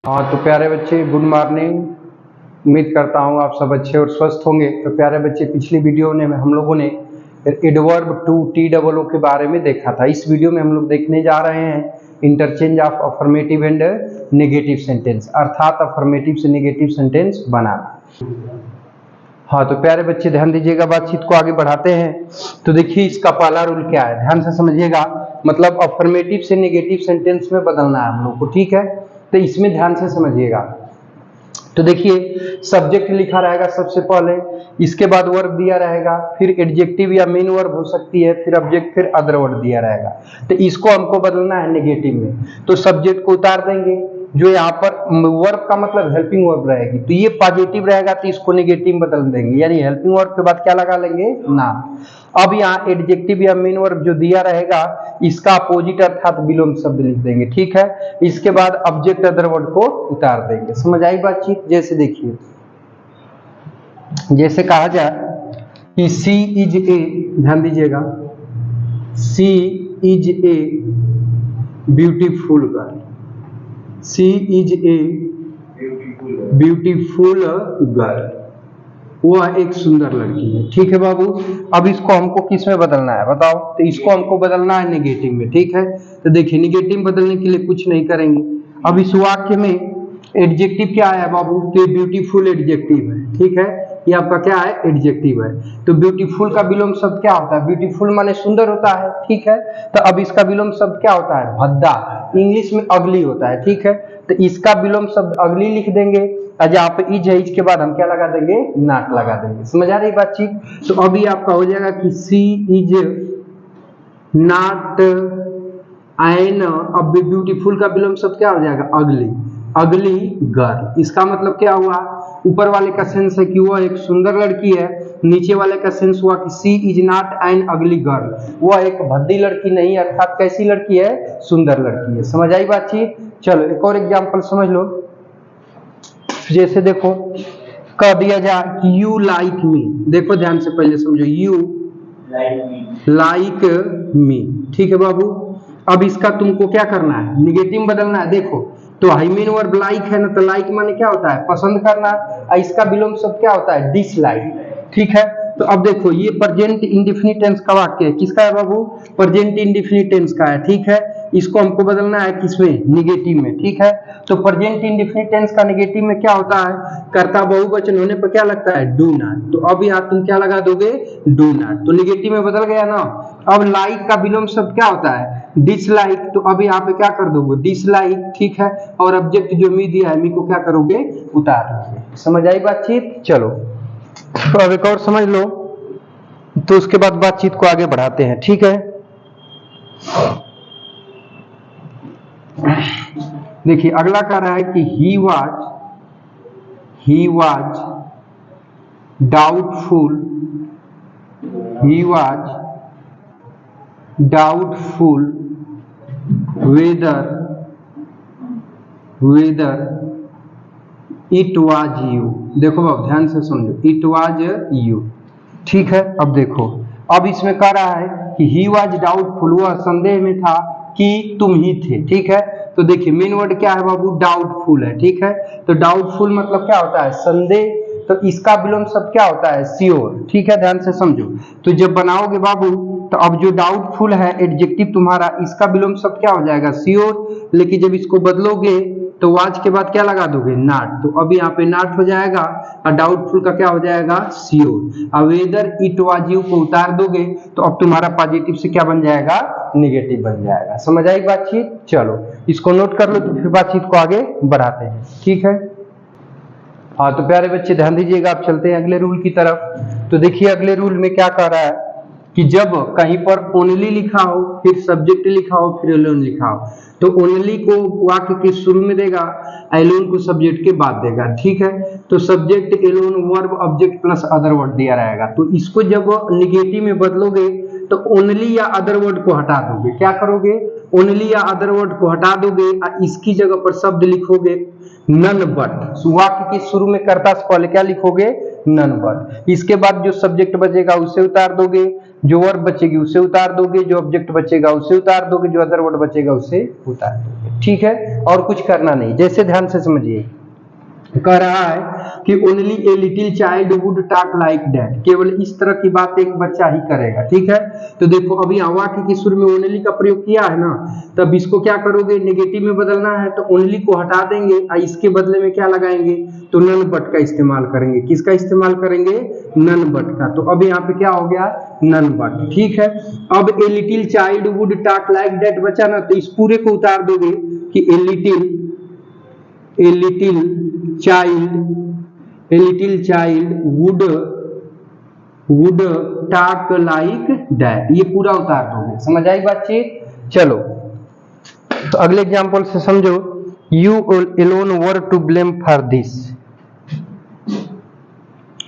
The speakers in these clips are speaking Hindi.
हाँ तो प्यारे बच्चे, गुड मॉर्निंग। उम्मीद करता हूँ आप सब अच्छे और स्वस्थ होंगे। तो प्यारे बच्चे, पिछली वीडियो में हम लोगों ने एडवर्ब टू TOO के बारे में देखा था। इस वीडियो में हम लोग देखने जा रहे हैं interchange of affirmative and negative sentence, अर्थात अफर्मेटिव से नेगेटिव सेंटेंस बनाना। हाँ तो प्यारे बच्चे ध्यान दीजिएगा, बातचीत को आगे बढ़ाते हैं। तो देखिए इसका पहला रूल क्या है, ध्यान से समझिएगा। मतलब अफर्मेटिव से नेगेटिव सेंटेंस में बदलना है हम लोग को, ठीक है। तो इसमें ध्यान से समझिएगा। तो देखिए सब्जेक्ट लिखा रहेगा सबसे पहले, इसके बाद वर्ब दिया रहेगा, फिर एडजेक्टिव या मेन वर्ब हो सकती है, फिर ऑब्जेक्ट, फिर अदर वर्ड दिया रहेगा। तो इसको हमको बदलना है नेगेटिव में। तो सब्जेक्ट को उतार देंगे, जो यहाँ पर वर्ब का मतलब हेल्पिंग वर्ब रहेगी, तो ये पॉजिटिव रहेगा तो इसको नेगेटिव बदल देंगे, यानी हेल्पिंग वर्ब के बाद क्या लगा लेंगे, नाम। अब यहाँ एडजेक्टिव या मेन वर्ब जो दिया रहेगा इसका अपोजिट अर्थात विलोम शब्द लिख देंगे, ठीक है। इसके बाद ऑब्जेक्ट अदर वर्ड को उतार देंगे। समझ आई बातचीत? जैसे देखिए, जैसे कहा जाए कि सी इज ए, ध्यान दीजिएगा, she is a beautiful girl, she is a beautiful girl, वह एक सुंदर लड़की है, ठीक है बाबू। अब इसको हमको किस में बदलना है बताओ? तो इसको हमको बदलना है नेगेटिव में, ठीक है। तो देखिए निगेटिव बदलने के लिए कुछ नहीं करेंगे। अब इस वाक्य में एडजेक्टिव क्या है बाबू? तो ब्यूटीफुल एडजेक्टिव है, ठीक है। ये आपका क्या है? एडजेक्टिव है। तो ब्यूटीफुल का विलोम शब्द क्या होता है? ब्यूटीफुल माने सुंदर होता है, ठीक है। तो अब इसका विलोम शब्द क्या होता है? भद्दा, इंग्लिश में अगली होता है, ठीक है। तो इसका विलोम शब्द अगली लिख देंगे, जहाँ पे इज है, इसके बाद हम क्या लगा देंगे? नॉट लगा देंगे। समझ आ रही बातचीत? तो अभी आपका हो जाएगा कि सी इज नॉट एन, अब ब्यूटीफुल का विलोम शब्द क्या हो जाएगा? अगली, अगली गर्ल। इसका मतलब क्या हुआ? ऊपर वाले का सेंस है कि वह एक सुंदर लड़की है, नीचे वाले का सेंस हुआ कि she is not an ugly girl, वह एक भद्दी लड़की नहीं, अर्थात कैसी लड़की है? सुंदर लड़की है। समझ आई बातचीत? चलो एक और एग्जांपल समझ लो। जैसे देखो कह दिया जाए कि यू लाइक मी, देखो ध्यान से पहले समझो, यू लाइक मी, ठीक है बाबू। अब इसका तुमको क्या करना है? निगेटिव बदलना है। देखो तो हाइमेन वर्ब लाइक है ना, तो लाइक माने क्या होता है? पसंद करना। इसका विलोम शब्द क्या होता है? डिसलाइक, ठीक है। तो अब देखो ये प्रेजेंट इंडेफिनिट टेंस का वाक्य है, किसका है बाबू? प्रेजेंट इंडेफिनिट टेंस का है, ठीक है। इसको हमको बदलना है किसमें? नेगेटिव में, ठीक है। तो प्रेजेंट इंडेफिनिट टेंस का नेगेटिव में क्या होता है? कर्ता बहुवचन होने पर क्या लगता है? Do not. तो अब यहाँ तुम क्या लगा दोगे? Do not. तो नेगेटिव में बदल गया ना। अब लाइक का विलोम शब्द क्या होता है? डिसलाइक। तो अब यहाँ पे क्या कर दोगे? डिसलाइक, ठीक है। और ऑब्जेक्ट जो मी दिया है, मी को क्या करोगे? उतार दोगे। समझ आई बातचीत? चलो तो अब एक और समझ लो, तो उसके बाद बातचीत को आगे बढ़ाते हैं, ठीक है। देखिए अगला कह रहा है कि ही was doubtful whether it was you। देखो बाब ध्यान से समझो, it was you, ठीक है। अब देखो, अब इसमें कह रहा है कि he was doubtful, वह संदेह में था कि तुम ही थे, ठीक है। तो देखिए मेन वर्ड क्या है बाबू? डाउटफुल है, ठीक है। तो डाउटफुल मतलब क्या होता है? संदेह। तो इसका विलोम शब्द क्या होता है? श्योर, ठीक है। ध्यान से समझो। तो जब बनाओगे बाबू, तो अब जो डाउटफुल है एडजेक्टिव तुम्हारा, इसका विलोम शब्द क्या हो जाएगा? श्योर। लेकिन जब इसको बदलोगे तो वाज के बाद क्या लगा दोगे? नॉट। तो अब यहाँ पे नॉट हो जाएगा और डाउटफुल का क्या हो जाएगा? श्योर। अब वेदर इट वाज यू को उतार दोगे तो अब तुम्हारा पॉजिटिव से क्या बन जाएगा? नेगेटिव बन जाएगा। समझ आई बातचीत? चलो इसको नोट कर लो, तो फिर बातचीत को आगे बढ़ाते हैं, ठीक है। हाँ तो प्यारे बच्चे ध्यान दीजिएगा, आप चलते हैं अगले रूल की तरफ। तो देखिए अगले रूल में क्या कह रहा है कि जब कहीं पर ओनली लिखा हो, फिर सब्जेक्ट लिखा हो, फिर एलोन लिखा हो, तो ओनली को वाक्य के शुरू में देगा, एलोन को सब्जेक्ट के बाद देगा, ठीक है। तो subject, alone, verb, object plus other word दिया रहेगा। तो इसको जब नेगेटिव में बदलोगे तो ओनली या अदर वर्ड को हटा दोगे। क्या करोगे? ओनली या अदर वर्ड को हटा दोगे और इसकी जगह पर शब्द लिखोगे नन बट। वाक्य के शुरू में कर्ता से पहले क्या लिखोगे? None but. इसके बाद जो सब्जेक्ट बचेगा उसे उतार दोगे, जो वर्ब बचेगी उसे उतार दोगे, जो ऑब्जेक्ट बचेगा उसे उतार दोगे, जो अदर वर्ड बचेगा उसे उतार दोगे, ठीक है, और कुछ करना नहीं। जैसे ध्यान से समझिए, कह रहा है कि only a little child would talk like that, केवल इस तरह की बात एक बच्चा ही करेगा। ठीक है, तो देखो अभी वाक्य के शुरू में ओनली का प्रयोग किया है ना, तब इसको क्या करोगे, नेगेटिव में बदलना है तो ओनली को हटा देंगे और इसके बदले में क्या लगाएंगे, तो नन बट का इस्तेमाल करेंगे। किसका इस्तेमाल करेंगे, नन बट का। तो अब यहाँ पे क्या हो गया, नन बट। ठीक है, अब a little child would talk like that बचा ना, तो इस पूरे को उतार दोगे कि a little child would talk like that, ये पूरा उतार दोगे। समझ आई बातचीत। चलो तो अगले एग्जांपल से समझो, you alone were to blame for this,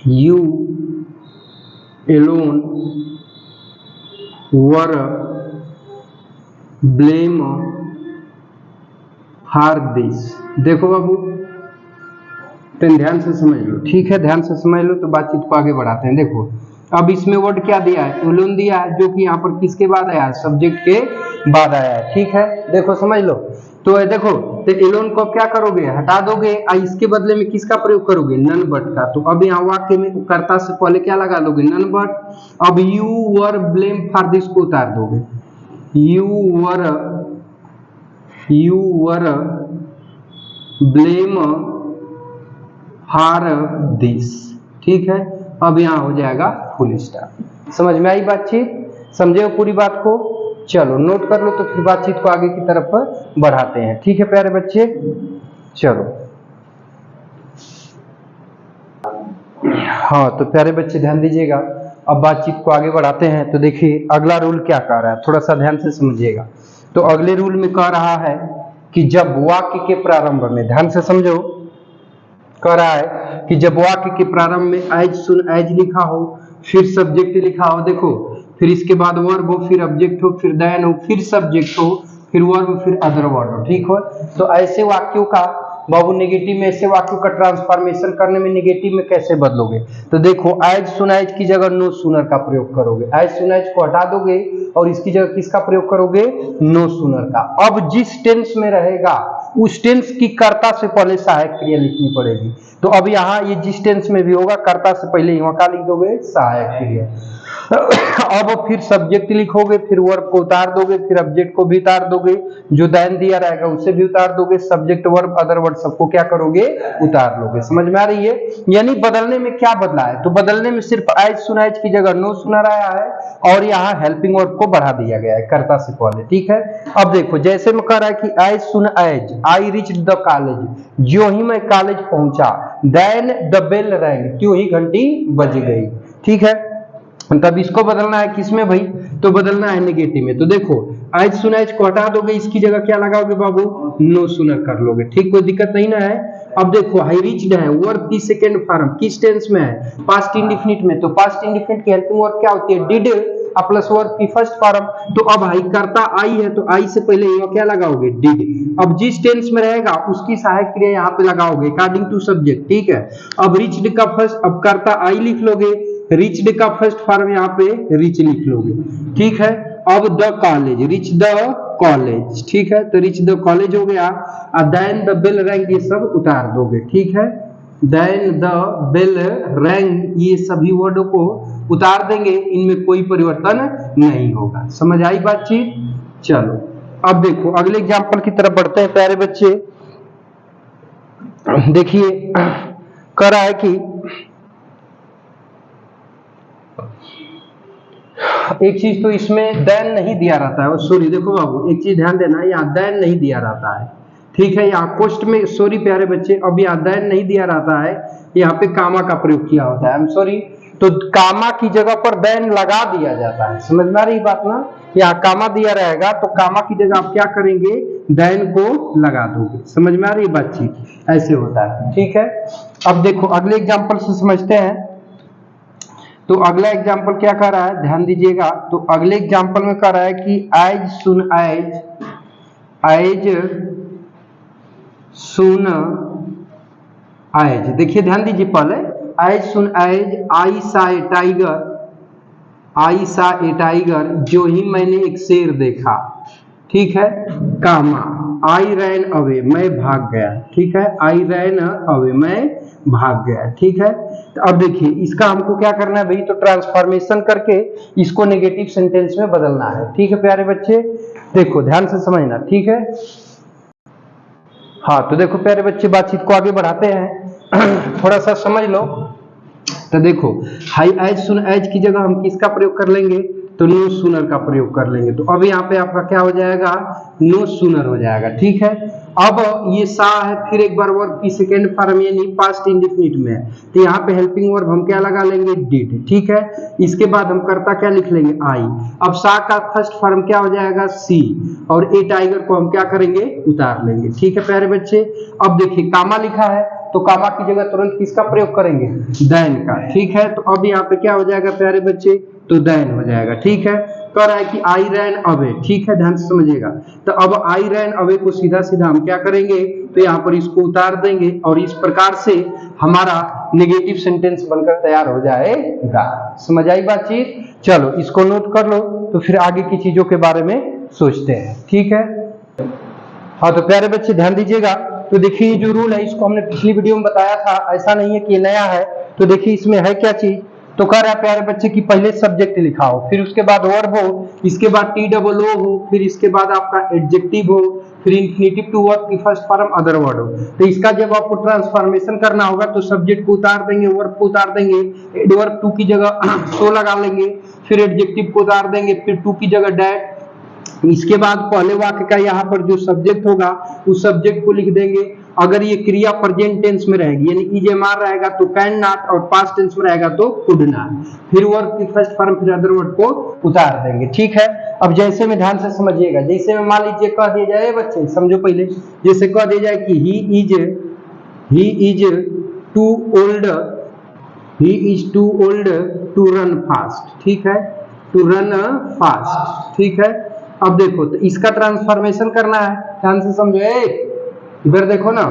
you alone were blame for this. देखो बाबू, तो ध्यान से समझ लो। ठीक है, ध्यान से समझ लो तो बातचीत को आगे बढ़ाते हैं। देखो अब इसमें वर्ड क्या दिया है, एलोन दिया है, जो कि यहाँ पर किसके बाद आया है, सब्जेक्ट के बाद आया है। ठीक है, देखो समझ लो। तो देखो, तो एलोन को क्या करोगे, हटा दोगे और इसके बदले में किसका प्रयोग करोगे, नन बट का। तो अब यहाँ वाक्य में कर्ता से पहले क्या लगा दोगे, नन बट। अब you were blame for this को उतार दोगे, you were blame for this. ठीक है, अब यहाँ हो जाएगा फुल स्टॉप। समझ में आई बातचीत, समझे हो पूरी बात को। चलो नोट कर लो, तो फिर बातचीत को आगे की तरफ बढ़ाते हैं। ठीक है प्यारे बच्चे, चलो। हाँ तो प्यारे बच्चे ध्यान दीजिएगा, अब बातचीत को आगे बढ़ाते हैं। तो देखिए अगला रूल क्या कह रहा है, थोड़ा सा ध्यान से समझिएगा। तो अगले रूल में कह रहा है कि जब वाक्य के प्रारंभ में, ध्यान से समझो, कह रहा है कि जब वाक्य के प्रारंभ में एज सुन एज लिखा हो, फिर सब्जेक्ट लिखा हो, देखो फिर इसके बाद वर्ब हो, फिर ऑब्जेक्ट हो, फिर देन हो, फिर सब्जेक्ट हो, फिर वर्ब, फिर अदर वर्ड हो। ठीक हो, तो ऐसे वाक्यों का बाबू नेगेटिव में, ऐसे वाक्यों का ट्रांसफॉर्मेशन करने में नेगेटिव में कैसे बदलोगे। तो देखो एज सुन एज की जगह नो सुनर का प्रयोग करोगे, एज सुन एज को हटा दोगे और इसकी जगह किसका प्रयोग करोगे, नो सुनर का। अब जिस टेंस में रहेगा उस टेंस की कर्ता से पहले सहायक क्रिया लिखनी पड़ेगी। तो अब यहाँ ये जिस टेंस में भी होगा, कर्ता से पहले यहाँ का लिख दोगे, सहायक क्रिया। अब फिर सब्जेक्ट लिखोगे, फिर वर्ब को उतार दोगे, फिर ऑब्जेक्ट को भी उतार दोगे, जो देन दिया रहेगा उसे भी उतार दोगे, सब्जेक्ट वर्ब अदर वर्ड सबको क्या करोगे, उतार लोगे। समझ में आ रही है। यानी बदलने में क्या बदला है, तो बदलने में सिर्फ एज सुन एज की जगह नो सुनर आया है और यहाँ हेल्पिंग वर्ब को बढ़ा दिया गया है कर्ता से पहले। ठीक है, अब देखो जैसे में कह रहा है कि as soon as I reached the college, जो ही मैं कॉलेज पहुंचा, देन द बेल रैंग, त्यों ही घंटी बज गई। ठीक है, तब इसको बदलना है किसमें भाई, तो बदलना है नेगेटिव में। तो देखो एज सुन एज को हटा दोगे, इसकी जगह क्या लगाओगे बाबू, नो सुनर कर लोगे। ठीक, कोई दिक्कत नहीं ना है। अब देखो हाई रीच्ड है, वर्ब की सेकंड फॉर्म किस टेंस में है, पास्ट इंडेफिनिट में। तो पास्ट इंडेफिनिट की हेल्पिंग वर्ब क्या होती है, डिड प्लस वर्ब की फर्स्ट फॉर्म। तो अब हाई करता आई है, तो आई से पहले यहाँ क्या लगाओगे, डिड। अब जिस टेंस में रहेगा उसकी सहायक क्रिया यहाँ पे लगाओगे अकॉर्डिंग टू सब्जेक्ट। ठीक है, अब रीच्ड का फर्स्ट, अब करता आई लिख लोगे, रीच्ड का फर्स्ट फॉर्म यहाँ पे रीच लिख लोगे। ठीक है, अब the college, reach the college. ठीक है, तो रीच द कॉलेज हो गया, देन द बेल रैंग ये सब उतार दोगे। ठीक है, देन द बेल रैंग ये सभी वर्डों को उतार देंगे, इनमें कोई परिवर्तन नहीं होगा। समझ आई बातचीत। चलो अब देखो अगले एग्जांपल की तरफ बढ़ते हैं प्यारे बच्चे। देखिए कह रहा है कि एक चीज तो इसमें देन नहीं दिया रहता है, सॉरी देखो बाबू एक चीज ध्यान देना, यहाँ देन नहीं दिया रहता है। ठीक है, यहाँ पोस्ट में, सॉरी प्यारे बच्चे, अब यहाँ देन नहीं दिया रहता है, यहाँ पे कामा का प्रयोग किया होता है। आई एम सॉरी, तो कामा की जगह पर देन लगा दिया जाता है। समझ में आ रही बात ना, यहाँ कामा दिया रहेगा तो कामा की जगह आप क्या करेंगे, देन को लगा दोगे। समझ में आ रही बातचीत, ऐसे होता है। ठीक है, अब देखो अगले एग्जाम्पल से समझते हैं। तो अगला एग्जाम्पल क्या कर रहा है, ध्यान दीजिएगा। तो अगले एग्जाम्पल में कह रहा है कि एज सुन एज, देखिए ध्यान दीजिए पहले, एज सुन एज आई सा ए टाइगर, जो ही मैंने एक शेर देखा। ठीक है, कामा, आई रैन अवे, मैं भाग गया, ठीक है, आई रैन अवे, मैं भाग गया, ठीक है। तो अब देखिए इसका हमको क्या करना है भाई, तो ट्रांसफॉर्मेशन करके इसको नेगेटिव सेंटेंस में बदलना है, ठीक है प्यारे बच्चे, देखो ध्यान से समझना, ठीक है। हाँ तो देखो प्यारे बच्चे बातचीत को आगे बढ़ाते हैं थोड़ा सा समझ लो। तो देखो हाई एज सुन एज की जगह हम किसका प्रयोग कर लेंगे, तो नो सूनर का प्रयोग कर लेंगे। तो अब यहाँ पे आपका क्या हो जाएगा, नो सूनर हो जाएगा, ठीक है। अब ये सा है, फिर एक बार वर्ब की सेकेंड फॉर्म यानी पास्ट इंडेफिनिट में है, तो यहाँ पे हेल्पिंग वर्ब हम क्या लगा लेंगे, डिड, ठीक है। इसके बाद हम करता क्या लिख लेंगे, आई। अब सा का फर्स्ट फॉर्म क्या हो जाएगा, सी, और ए टाइगर को हम क्या करेंगे, उतार लेंगे, ठीक है प्यारे बच्चे। अब देखिए कामा लिखा है, तो कामा की जगह तुरंत किसका प्रयोग करेंगे, देन का, ठीक है। तो अब यहाँ पे क्या हो जाएगा प्यारे बच्चे, तो देन हो जाएगा, ठीक है। कह रहा है कि आई रैन अवे, ठीक है, ध्यान से समझिएगा। तो अब आई रैन अवे को सीधा सीधा हम क्या करेंगे, तो यहाँ पर इसको उतार देंगे और इस प्रकार से हमारा नेगेटिव सेंटेंस बनकर तैयार हो जाएगा। समझ आई बातचीत, चलो इसको नोट कर लो, तो फिर आगे की चीजों के बारे में सोचते हैं, ठीक है। हाँ तो प्यारे बच्चे ध्यान दीजिएगा। तो देखिए जो रूल है इसको हमने पिछली वीडियो में बताया था, ऐसा नहीं है कि ये नया है। तो देखिए इसमें है क्या चीज, तो कह रहा है प्यारे बच्चे की पहले सब्जेक्ट लिखा हो, फिर उसके बाद वर्ब हो, इसके बाद TOO हो, फिर इसके बाद आपका एडजेक्टिव हो, फिर इन्फिनिटिव टू वर्ब की फर्स्ट फॉर्म अदर वर्ड हो। तो इसका जब आपको ट्रांसफॉर्मेशन करना होगा तो सब्जेक्ट को उतार देंगे, वर्ब को उतार देंगे, एडवर्ब टू की जगह सो लगा लेंगे, फिर एडजेक्टिव को उतार देंगे, फिर टू की जगह डैट। इसके बाद पहले वाक्य का यहाँ पर जो सब्जेक्ट होगा उस सब्जेक्ट को लिख देंगे। अगर ये क्रिया प्रेजेंट टेंस में रहेगी यानी ईजेमार रहेगा तो कैन नॉट, और पास्ट टेंस में रहेगा तो कुड नॉट, फिर वर्ब की फर्स्ट फॉर्म फिर अदर वर्ड को उतार देंगे, ठीक है। अब जैसे में ध्यान से समझिएगा, जैसे में मान लीजिए कह दिया जाए, बच्चे समझो पहले, जैसे कह दिया जाए कि he is too old to run fast, ठीक है, टू रन फास्ट, ठीक है। अब देखो तो इसका ट्रांसफॉर्मेशन करना है, ध्यान से समझो, इधर देखो ना,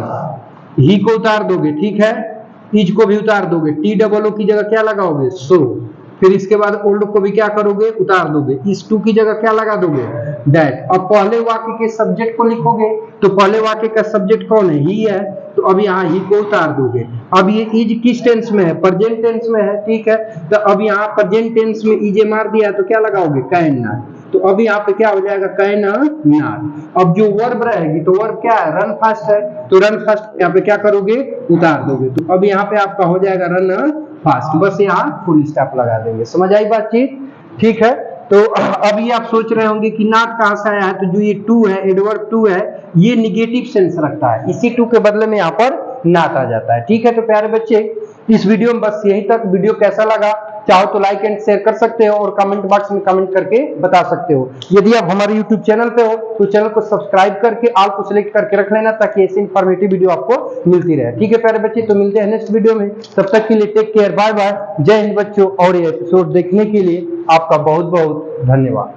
ही को उतार दोगे, ठीक है, इज को भी उतार दोगे, TOO की जगह क्या लगाओगे, सो, फिर इसके बाद ओल्ड को भी क्या करोगे, उतार दोगे, इस टू की जगह क्या लगा दोगे, दैट। अब पहले वाक्य के सब्जेक्ट को लिखोगे तो पहले वाक्य का सब्जेक्ट कौन है, ही है, तो अब यहाँ ही को उतार दोगे। अब ये इज किस टेंस में है, प्रेजेंट टेंस में है, ठीक है। तो अब यहाँ प्रेजेंट टेंस में इजे मार दिया तो क्या लगाओगे, कैन नॉट, तो अब यहाँ पे क्या हो जाएगा, कैन नॉट। अब जो वर्ब रहेगी तो वर्ब क्या है, रन फास्ट है, तो रन फास्ट यहाँ पे क्या करोगे, उतार दोगे। तो अब यहाँ पे आपका हो जाएगा रन फास्ट, बस यहाँ फुल स्टॉप लगा देंगे। समझ आई बातचीत, ठीक है। तो अभी आप सोच रहे होंगे कि नॉट कहां से आया है, तो जो ये टू है, एडवर्ब टू है, ये निगेटिव सेंस रखता है, इसी टू के बदले में यहाँ पर नॉट आ जाता है, ठीक है। तो प्यारे बच्चे इस वीडियो में बस यही तक। वीडियो कैसा लगा चाहो तो लाइक एंड शेयर कर सकते हो और कमेंट बॉक्स में कमेंट करके बता सकते हो। यदि आप हमारे यूट्यूब चैनल पे हो तो चैनल को सब्सक्राइब करके ऑल को सिलेक्ट करके रख लेना, ताकि ऐसी इंफॉर्मेटिव वीडियो आपको मिलती रहे, ठीक है प्यारे बच्चे। तो मिलते हैं नेक्स्ट वीडियो में, तब तक के लिए टेक केयर, बाय बाय, जय हिंद बच्चों। और ये एपिसोड देखने के लिए आपका बहुत बहुत धन्यवाद।